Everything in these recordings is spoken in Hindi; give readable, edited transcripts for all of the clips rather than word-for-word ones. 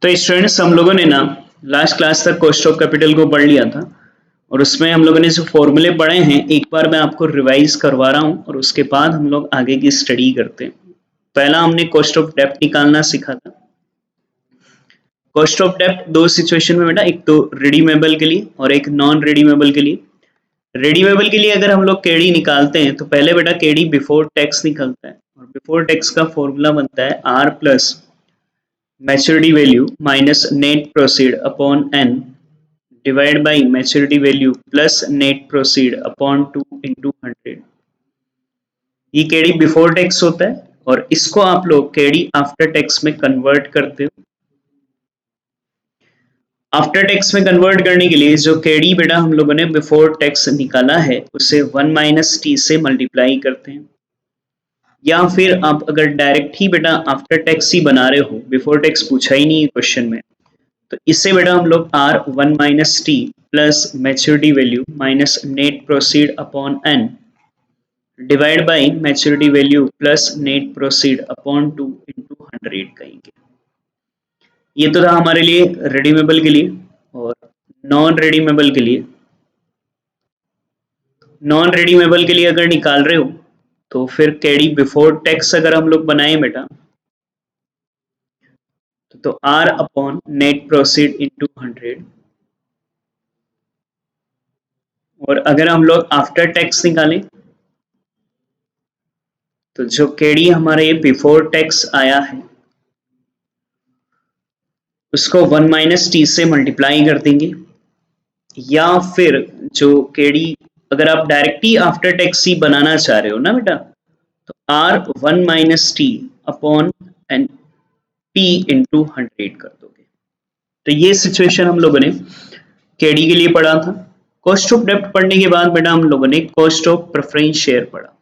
तो स्टूडेंट्स हम लोगों ने ना लास्ट क्लास तक कॉस्ट ऑफ कैपिटल को पढ़ लिया था और उसमें हम लोगों ने जो फॉर्मूले पढ़े हैं एक बार मैं आपको रिवाइज करवा रहा हूँ और उसके बाद हम लोग आगे की स्टडी करते हैं। पहला हमने कॉस्ट ऑफ डेप्ट निकालना सीखा था। कॉस्ट ऑफ डेप्ट दो सिचुएशन में बेटा, एक तो रिडीमेबल के लिए और एक नॉन रिडीमेबल के लिए। रिडीमेबल के लिए अगर हम लोग केडी निकालते हैं तो पहले बेटा केडी बिफोर टैक्स निकलता है और बिफोर टैक्स का फॉर्मूला बनता है R plus maturity value minus net proceed upon N divide by maturity value plus net proceed upon 2 into 100। ये केडी बिफोर टैक्स होता है और इसको आप लोग केडी आफ्टर टैक्स में कन्वर्ट करते हो। आफ्टर टैक्स में कन्वर्ट करने के लिए जो केडी बेटा हम लोगों ने बिफोर टैक्स निकाला है उसे 1 माइनस टी से मल्टीप्लाई करते हैं, या फिर आप अगर डायरेक्ट ही बेटा आफ्टर टैक्स ही बना रहे हो, बिफोर टैक्स पूछा ही नहीं है क्वेश्चन में, तो इससे बेटा हम लोग R 1 minus T plus maturity value minus net proceed upon N divide by maturity value plus net proceed upon 2 into 100 कहेंगे। ये तो था हमारे लिए रिडीमेबल के लिए। और नॉन रिडीमेबल के लिए, नॉन रिडीमेबल के लिए अगर निकाल रहे हो तो फिर केडी बिफोर टैक्स अगर हम लोग बनाए बेटा तो R upon net proceed into 100, और अगर हम लोग आफ्टर टैक्स निकालें तो जो केडी हमारे बिफोर टैक्स आया है उसको 1 माइनस टी से मल्टीप्लाई कर देंगे, या फिर जो केडी अगर आप डायरेक्टली आफ्टर टैक्स ही बनाना चाह रहे हो ना बेटा तो R 1 minus T upon N P into 100 कर दोगे। तो ये सिचुएशन हम लोगों ने केडी के लिए पढ़ा था। कॉस्ट ऑफ डेप्ट पढ़ने के बाद बेटा हम लोगों ने कॉस्ट ऑफ प्रेफरेंस शेयर पढ़ा।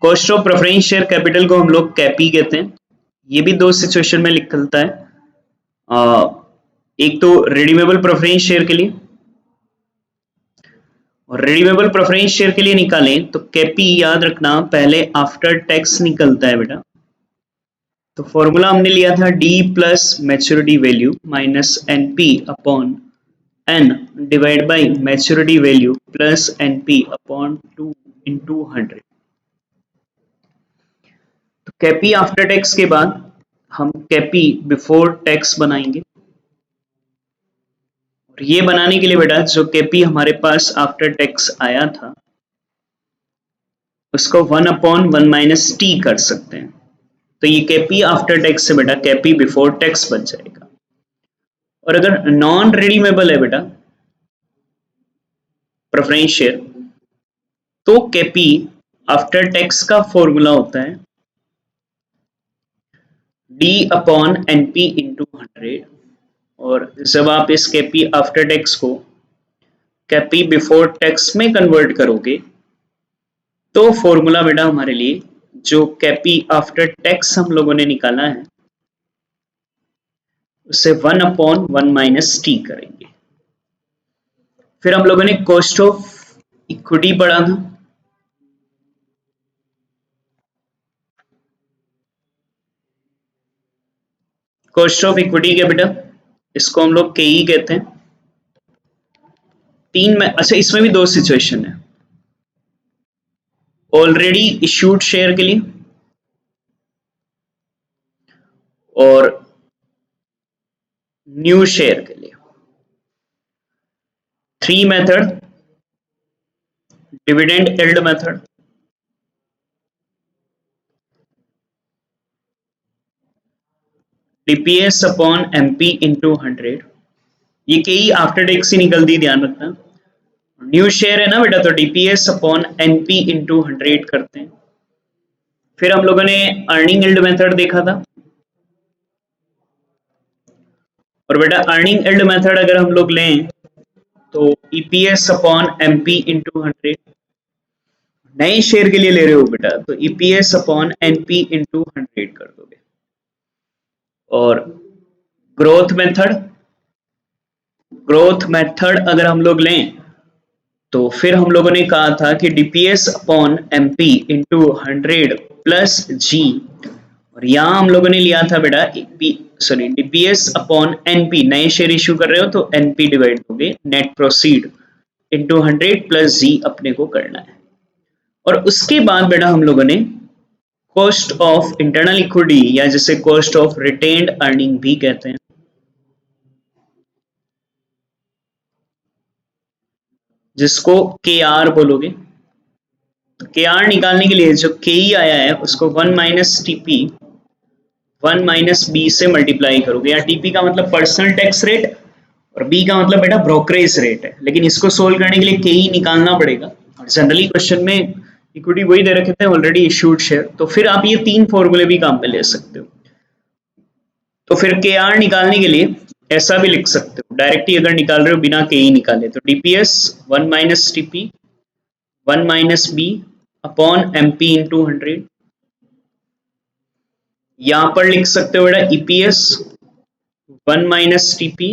Cost of preference share capital को हम लोग कैपी कहते हैं। ये भी दो सिचुएशन में निकलता है, एक तो रिडीमेबल प्रेफरेंस शेयर के लिए, और रिडीमेबल प्रेफरेंस शेयर के लिए निकालें तो कैपी याद रखना पहले आफ्टर टैक्स निकलता है बेटा। तो फॉर्मूला हमने लिया था D plus maturity value minus N P upon N divide by maturity value plus N P upon 2 into 100। तो कैपी आफ्टर टैक्स के बाद हम कैपी बिफोर टैक्स बनाएंगे, और ये बनाने के लिए बेटा जो कैपी हमारे पास आफ्टर टैक्स आया था उसको 1 अपॉन 1 माइनस टी कर सकते हैं। तो ये कैपी आफ्टर टैक्स से बेटा कैपी बिफोर टैक्स बन जाएगा। और अगर नॉन रिडीमेबल है बेटा प्रेफरेंस शेयर तो कैपी आफ्टर टैक्स का फॉर्मूला होता है D upon N P into 100, और जब आप इस कैपी आफ्टर टैक्स को कैपी बिफोर टैक्स में कन्वर्ट करोगे तो फॉर्मूला बेटा हमारे लिए जो कैपी आफ्टर टैक्स हम लोगों ने निकाला है उससे 1 अपॉन 1 माइनस टी करेंगे। फिर हम लोगों ने कॉस्ट ऑफ इक्विटी पढ़ा था। कॉस्ट ऑफ इक्विटी क्या बेटा, इसको हम लोग केई कहते हैं। तीन में, अच्छा इसमें भी दो सिचुएशन है, ऑलरेडी इश्यूड शेयर के लिए और न्यू शेयर के लिए। 3 method, dividend yield method, DPS upon MP into 100। ये केई आफ्टर टैक्स ही निकलती, ध्यान रखना। न्यू शेयर है ना बेटा तो डीपीएस अपॉन एनपी इंटू 100 करते हैं। फिर हम लोगों ने अर्निंग यील्ड मेथड देखा था, और बेटा अर्निंग यील्ड मेथड अगर हम लोग लें तो ईपीएस अपॉन एमपी इंटू 100। नए शेयर के लिए ले रहे हो बेटा तो ईपीएस अपॉन एनपी इंटू 100 कर दोगे। और ग्रोथ मेथड, ग्रोथ मेथड अगर हम लोग लें तो फिर हम लोगों ने कहा था कि DPS upon MP into 100 plus g, और यहाँ हम लोगों ने लिया था बेटा डीपीएस अपॉन एनपी, नए शेयर इश्यू कर रहे हो तो एनपी डिवाइड होगे net proceed into 100 plus g अपने को करना है। और उसके बाद बेटा हम लोगों ने कॉस्ट ऑफ इंटरनल इक्विटी या जिसे कॉस्ट ऑफ रिटेन्ड अर्निंग भी कहते हैं, जिसको के आर बोलोगे। तो के आर निकालने के लिए जो के ई आया है उसको 1 माइनस टीपी 1 माइनस बी से मल्टीप्लाई करोगे। या टीपी का मतलब पर्सनल टैक्स रेट और बी का मतलब बेटा ब्रोकरेज रेट है, लेकिन इसको सोल्व करने के लिए के ई निकालना पड़ेगा। और जनरली क्वेश्चन में इक्विटी वही दे रखे थे, ऑलरेडी इश्यूड शेयर, तो फिर आप ये तीन फॉर्मूले भी काम पे ले सकते हो। तो फिर के आर निकालने के लिए ऐसा भी लिख सकते हो, डायरेक्टली अगर निकाल रहे हो बिना के ई निकाले तो DPS 1 minus TP 1 minus B upon MP into 100। यहां पर लिख सकते हो बेटा EPS 1 minus TP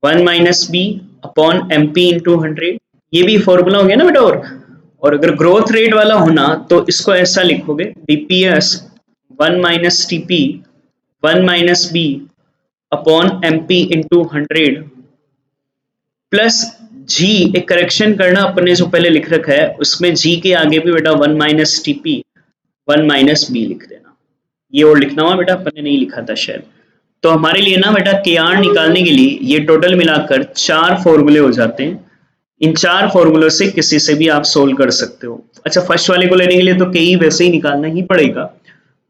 1 minus B upon MP into 100। ये भी फॉर्मूला हो गया ना बेटा। और अगर ग्रोथ रेट वाला होना तो इसको ऐसा लिखोगे DPS 1 minus TP 1 minus B upon MP into 100 plus g. एक करेक्शन करना, अपने जो पहले लिख रखा है उसमें जी के आगे भी बेटा 1 माइनस टीपी 1 माइनस बी लिख देना। ये और लिखना हुआ बेटा, अपने नहीं लिखा था शायद। तो हमारे लिए ना बेटा के आर निकालने के लिए ये टोटल मिलाकर 4 फॉर्मूले हो जाते हैं। इन 4 फॉर्मूलों से किसी से भी आप सोल्व कर सकते हो। अच्छा, फर्स्ट वाले को लेने के लिए तो के ई वैसे ही निकालना ही पड़ेगा,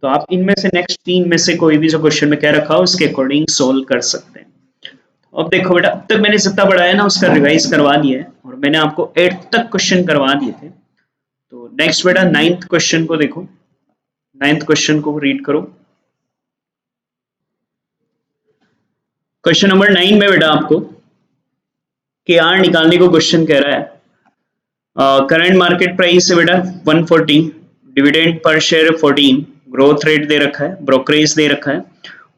तो आप इनमें से नेक्स्ट 3 में से कोई भी जो क्वेश्चन में क्या रखा हो उसके अकॉर्डिंग सोल्व कर सकते हैं। अब देखो बेटा, अब तक मैंने जितना पढ़ाया ना उसका रिवाइज करवा दिया है और मैंने आपको 8th तक क्वेश्चन करवा दिए थे। तो नेक्स्ट बेटा 9th क्वेश्चन को देखो, 9th क्वेश्चन को रीड करो। क्वेश्चन नंबर 9 में बेटा आपको के आर निकालने को क्वेश्चन कह रहा है। करंट मार्केट प्राइस है बेटा 140, डिविडेंड पर शेयर 14, ग्रोथ रेट दे रखा है, ब्रोकरेज दे रखा है,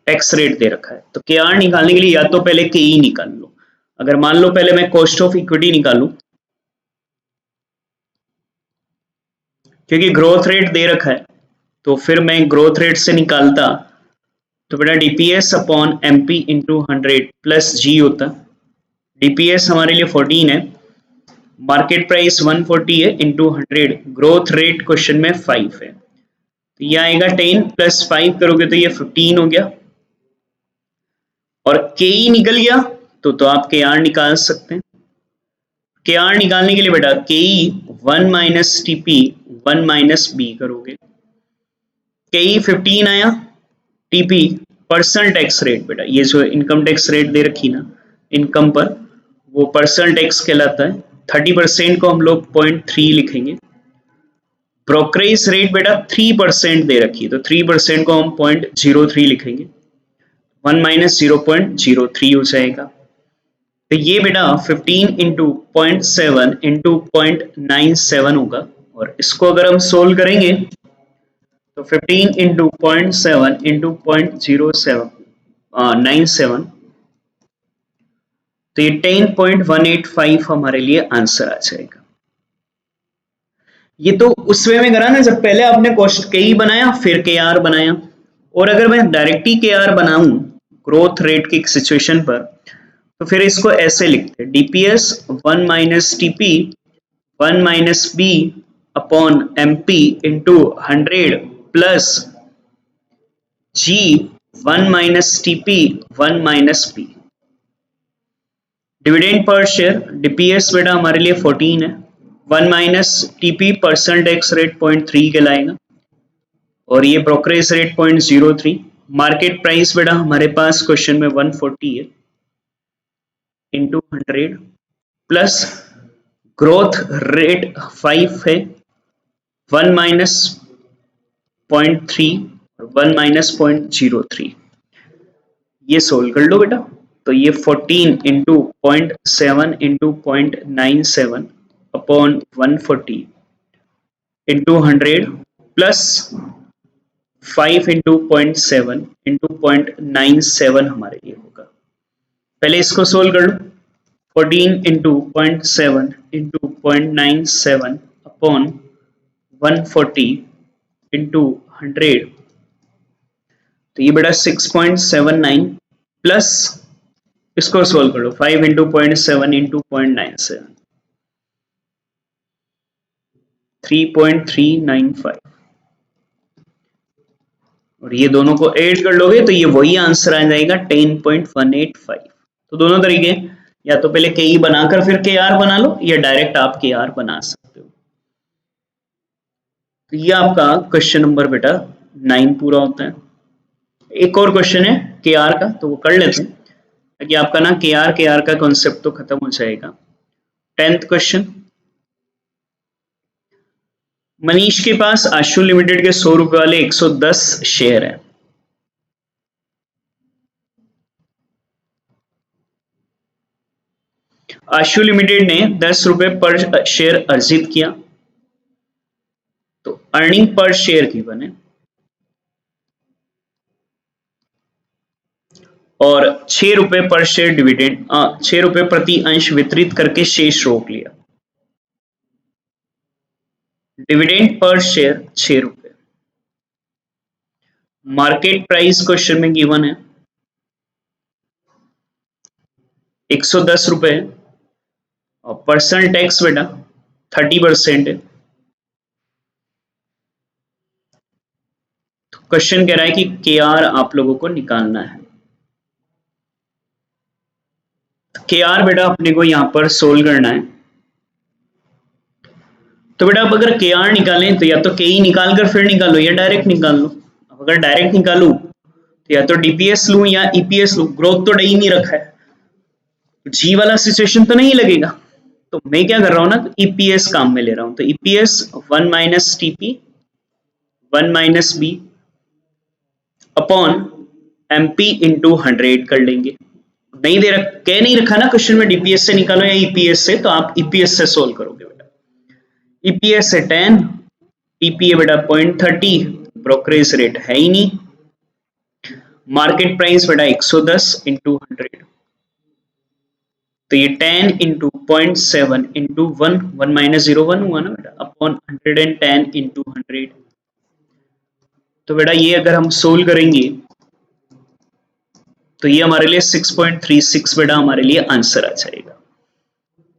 टैक्स रेट दे रखा है। तो के आर निकालने के लिए या तो पहले के ई निकाल लो। अगर मान लो पहले मैं कॉस्ट ऑफ इक्विटी निकालूं, क्योंकि ग्रोथ रेट दे रखा है तो फिर मैं ग्रोथ रेट से निकालता तो बेटा DPS upon MP into 100 plus g होता। डीपीएस हमारे लिए 14 है, मार्केट प्राइस 140 है इंटू 100, ग्रोथ रेट क्वेश्चन में 5 है, तो ये आएगा 10 प्लस 5 करोगे तो ये 15 हो गया। और के ई निकल गया तो आप के आर निकाल सकते हैं। के आर निकालने के लिए बेटा के ई 1 माइनस टीपी 1 माइनस बी करोगे। के ई 15 आया, टीपी पर्सनल टैक्स रेट बेटा, ये जो इनकम टैक्स रेट दे रखी ना इनकम पर, वो पर्सनल टैक्स कहलाता है। 30% को हम लोग 0.3 लिखेंगे। ब्रोकरेज रेट बेटा 3% दे रखी है तो 3% को हम 0.03 लिखेंगे। 1 माइनस 0.03 हो जाएगा। तो ये बेटा 15 इंटू 0.7 इंटू 0.97 होगा। और इसको अगर हम सोल्व करेंगे तो 15 इंटू 0.7 इंटू 0.0797, तो ये 10.185 हमारे लिए आंसर आ जाएगा। ये तो उस वे में करा ना जब पहले आपने कॉस्ट के ई बनाया फिर के आर बनाया। और अगर मैं डायरेक्ट ही के आर बनाऊं ग्रोथ रेट की सिचुएशन पर तो फिर इसको ऐसे लिखते हैं DPS 1 minus TP 1 minus B upon MP into 100 plus g 1 minus TP 1 minus b. Dividend पर शेयर डीपीएस बेटा हमारे लिए 14 है, 1 minus TP personal tax rate 0.3 कहलाएगा और ये ब्रोकरेज रेट 0.03। मार्केट प्राइस बेटा हमारे पास क्वेश्चन में 140 है इंटू 100 प्लस ग्रोथ रेट 5 है, 1 माइनस 0.3 और 1 माइनस 0.03। ये सोल्व कर लो बेटा। तो ये 14 into 0.7 into 0.97 upon 140 into 100 plus 5 into 0.7 into 0.97 हमारे लिए होगा। पहले इसको सोल्व कर लो। 14 इंटू 0.7 इंटू 0.97 अपॉन 140 इंटू 100 तो ये बेटा 6.79 प्लस इसको सोल्व करो 5 इंटू 0.7 इंटू 0.97 3.395 और ये दोनों को ऐड कर लोगे तो ये वही आंसर आ जाएगा 10.185। तो दोनों तरीके, या तो पहले के ई बनाकर फिर के आर बना लो या डायरेक्ट आप के आर बना सकते हो। तो ये आपका क्वेश्चन नंबर बेटा 9 पूरा होता है। एक और क्वेश्चन है के आर का, तो वो कर लेते हैं ताकि आपका ना के आर का कॉन्सेप्ट तो खत्म हो जाएगा। 10th क्वेश्चन, मनीष के पास आशु लिमिटेड के 100 रुपए वाले 110 शेयर है। आशु लिमिटेड ने 10 रुपए पर शेयर अर्जित किया, तो अर्निंग पर शेयर गिवन है और 6 रुपए पर शेयर डिविडेंड 6 रुपए प्रति अंश वितरित करके शेष रोक लिया। डिविडेंड पर शेयर 6 रुपए। मार्केट प्राइस क्वेश्चन में गिवन है 110 रुपए और पर्सनल टैक्स बेटा 30% है। तो क्वेश्चन कह रहा है कि के आर आप लोगों को निकालना है। के आर बेटा अपने को यहां पर सोल्व करना है। तो बेटा अब अगर के आर निकालें तो या तो के ई निकाल कर फिर निकालो या डायरेक्ट निकाल लो। अगर डायरेक्ट निकालू तो या तो डीपीएस लूं या ईपीएस लूं, ग्रोथ तो डई नहीं रखा है, जी वाला सिचुएशन तो नहीं लगेगा। तो मैं क्या कर रहा हूं ना, तो ईपीएस काम में ले रहा हूं। तो EPS 1 minus TP 1 minus B upon MP into 100 कर लेंगे। नहीं दे रख कह नहीं रखा ना क्वेश्चन में डीपीएस से निकालो या ईपीएस से, तो आप ईपीएस से सोल्व करोगे बेटा। ईपीएस है 10, टीपी है बेटा 0.30, ब्रोकरेज रेट है ही नहीं, मार्केट प्राइस बेटा 110 इंटू 100, तो ये 10 इंटू 0.7 इंटू 1 माइनस 0 1 हुआ ना बेटा, अपॉन 110 इंटू 100। तो बेटा ये अगर हम सोल्व करेंगे तो ये हमारे लिए 6.36 बेटा हमारे लिए आंसर आ जाएगा।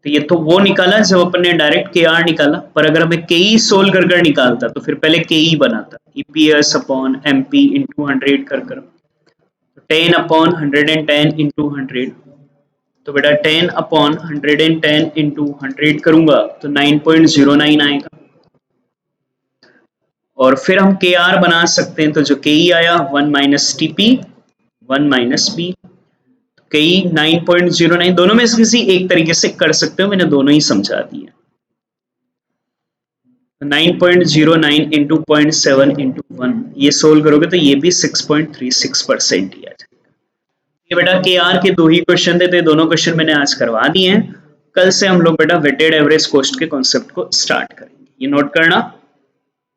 तो ये तो वो निकाला जब अपन ने डायरेक्ट के आर निकाला, पर अगर हमें के ई सोल्व कर कर निकालता तो फिर पहले के ई बनाता, ईपीएस अपॉन एमपी इंटू 100 कर 10 अपॉन 110 इंटू 100। तो बेटा 10 अपॉन 110 इंटू 100 करूंगा तो 9.09 आएगा। और फिर हम के आर बना सकते हैं, तो जो के ई आया 1 माइनस टीपी 1 माइनस बी, कई 9.09 दोनों में से किसी एक तरीके से कर सकते हो, मैंने दोनों ही समझा दिए। 9.09 इंटू 0.7 इंटू 1 ये सोल्व करोगे तो ये भी 6.36% ही आ जाएगा। ये बेटा के आर के दो ही क्वेश्चन थे, दोनों क्वेश्चन मैंने आज करवा दिए हैं। कल से हम लोग बेटा वेटेड एवरेज कॉस्ट के कॉन्सेप्ट को स्टार्ट करेंगे, ये नोट करना।